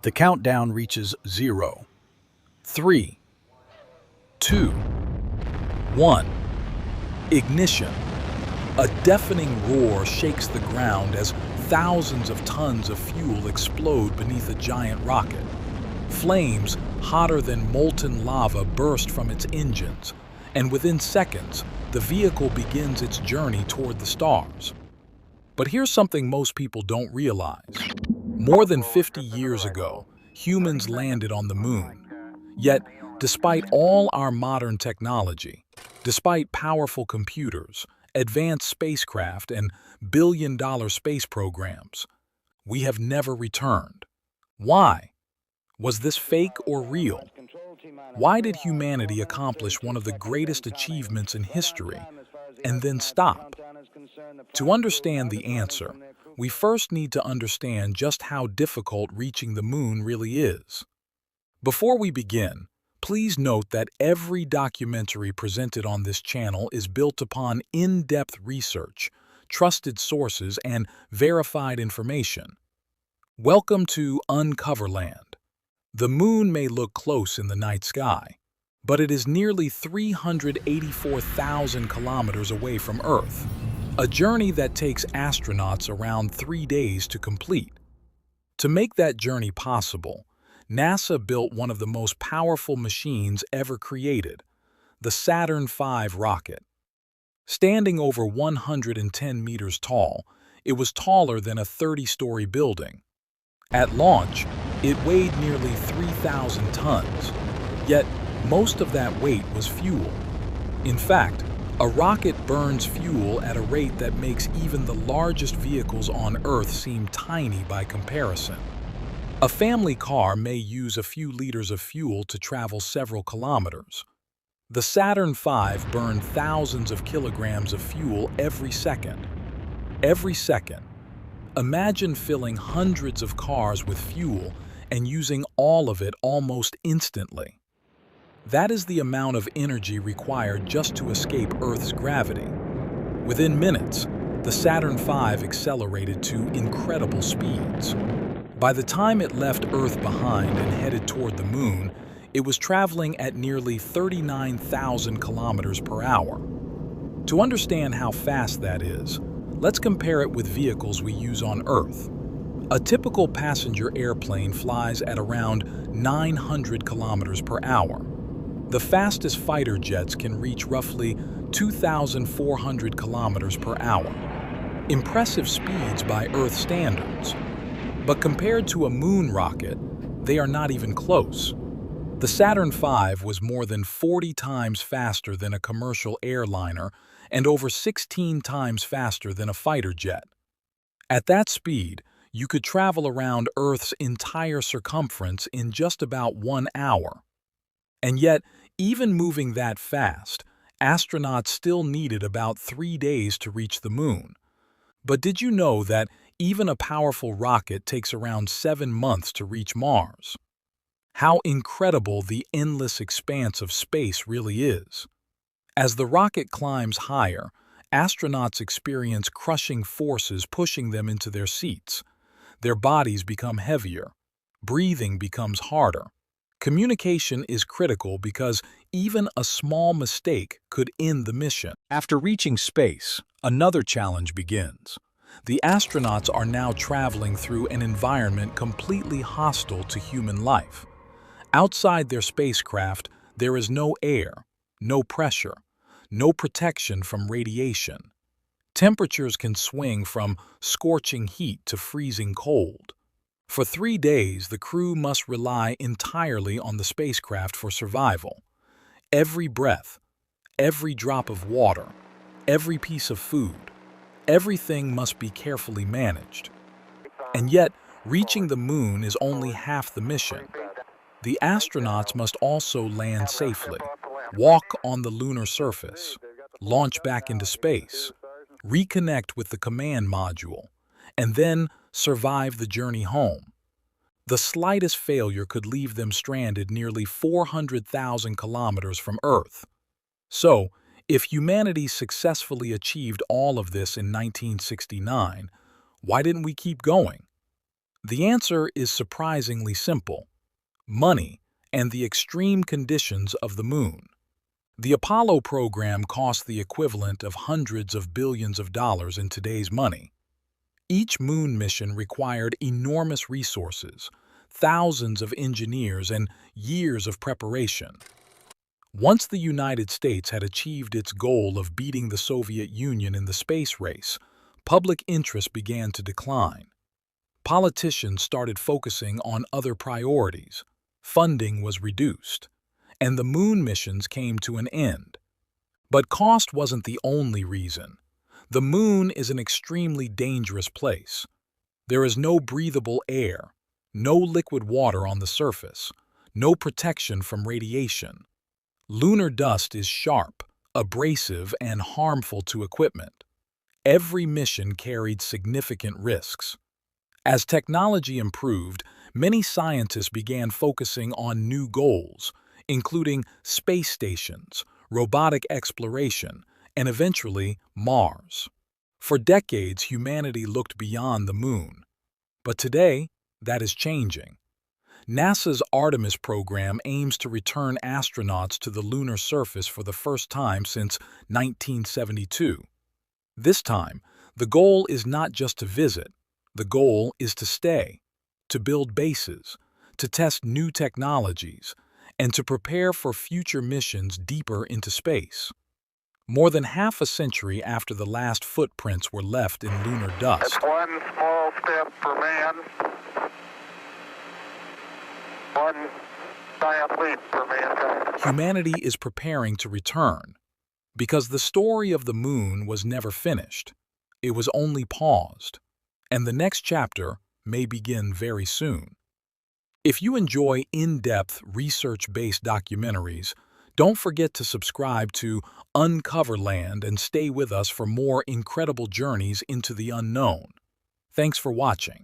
The countdown reaches 0, 3, 2, 1. Ignition. A deafening roar shakes the ground as thousands of tons of fuel explode beneath a giant rocket. Flames, hotter than molten lava, burst from its engines, and within seconds, the vehicle begins its journey toward the stars. But here's something most people don't realize. More than 50 years ago, humans landed on the moon. Yet, despite all our modern technology, despite powerful computers, advanced spacecraft, and billion-dollar space programs, we have never returned. Why? Was this fake or real? Why did humanity accomplish one of the greatest achievements in history and then stop? To understand the answer, we first need to understand just how difficult reaching the moon really is. Before we begin, please note that every documentary presented on this channel is built upon in-depth research, trusted sources, and verified information. Welcome to UncoverLand. The moon may look close in the night sky, but it is nearly 384,000 kilometers away from Earth, a journey that takes astronauts around 3 days to complete. To make that journey possible, NASA built one of the most powerful machines ever created, the Saturn V rocket. Standing over 110 meters tall, it was taller than a 30-story building. At launch, it weighed nearly 3,000 tons, yet most of that weight was fuel. In fact, a rocket burns fuel at a rate that makes even the largest vehicles on Earth seem tiny by comparison. A family car may use a few liters of fuel to travel several kilometers. The Saturn V burned thousands of kilograms of fuel every second. Every second. Imagine filling hundreds of cars with fuel and using all of it almost instantly. That is the amount of energy required just to escape Earth's gravity. Within minutes, the Saturn V accelerated to incredible speeds. By the time it left Earth behind and headed toward the moon, it was traveling at nearly 39,000 kilometers per hour. To understand how fast that is, let's compare it with vehicles we use on Earth. A typical passenger airplane flies at around 900 kilometers per hour. The fastest fighter jets can reach roughly 2,400 kilometers per hour. Impressive speeds by Earth standards. But compared to a moon rocket, they are not even close. The Saturn V was more than 40 times faster than a commercial airliner and over 16 times faster than a fighter jet. At that speed, you could travel around Earth's entire circumference in just about 1 hour. And yet, even moving that fast, astronauts still needed about 3 days to reach the moon. But did you know that even a powerful rocket takes around 7 months to reach Mars? How incredible the endless expanse of space really is. As the rocket climbs higher, astronauts experience crushing forces pushing them into their seats. Their bodies become heavier. Breathing becomes harder. Communication is critical because even a small mistake could end the mission. After reaching space, another challenge begins. The astronauts are now traveling through an environment completely hostile to human life. Outside their spacecraft, there is no air, no pressure, no protection from radiation. Temperatures can swing from scorching heat to freezing cold. For 3 days, the crew must rely entirely on the spacecraft for survival. Every breath, every drop of water, every piece of food, everything must be carefully managed. And yet, reaching the moon is only half the mission. The astronauts must also land safely, walk on the lunar surface, launch back into space, reconnect with the command module, and then survive the journey home. The slightest failure could leave them stranded nearly 400,000 kilometers from Earth. So, if humanity successfully achieved all of this in 1969, why didn't we keep going? The answer is surprisingly simple: money and the extreme conditions of the moon. The Apollo program cost the equivalent of hundreds of billions of dollars in today's money. Each moon mission required enormous resources, thousands of engineers, and years of preparation. Once the United States had achieved its goal of beating the Soviet Union in the space race, public interest began to decline. Politicians started focusing on other priorities, funding was reduced, and the moon missions came to an end. But cost wasn't the only reason. The moon is an extremely dangerous place. There is no breathable air, no liquid water on the surface, no protection from radiation. Lunar dust is sharp, abrasive, and harmful to equipment. Every mission carried significant risks. As technology improved, many scientists began focusing on new goals, including space stations, robotic exploration, and eventually Mars. For decades, humanity looked beyond the moon. But today, that is changing. NASA's Artemis program aims to return astronauts to the lunar surface for the first time since 1972. This time, the goal is not just to visit. The goal is to stay, to build bases, to test new technologies, and to prepare for future missions deeper into space. More than half a century after the last footprints were left in lunar dust, It's one small step for man, one giant leap for mankind. humanity is preparing to return. Because the story of the moon was never finished. It was only paused. And the next chapter may begin very soon. If you enjoy in-depth, research-based documentaries, don't forget to subscribe to UncoverLand and stay with us for more incredible journeys into the unknown. Thanks for watching.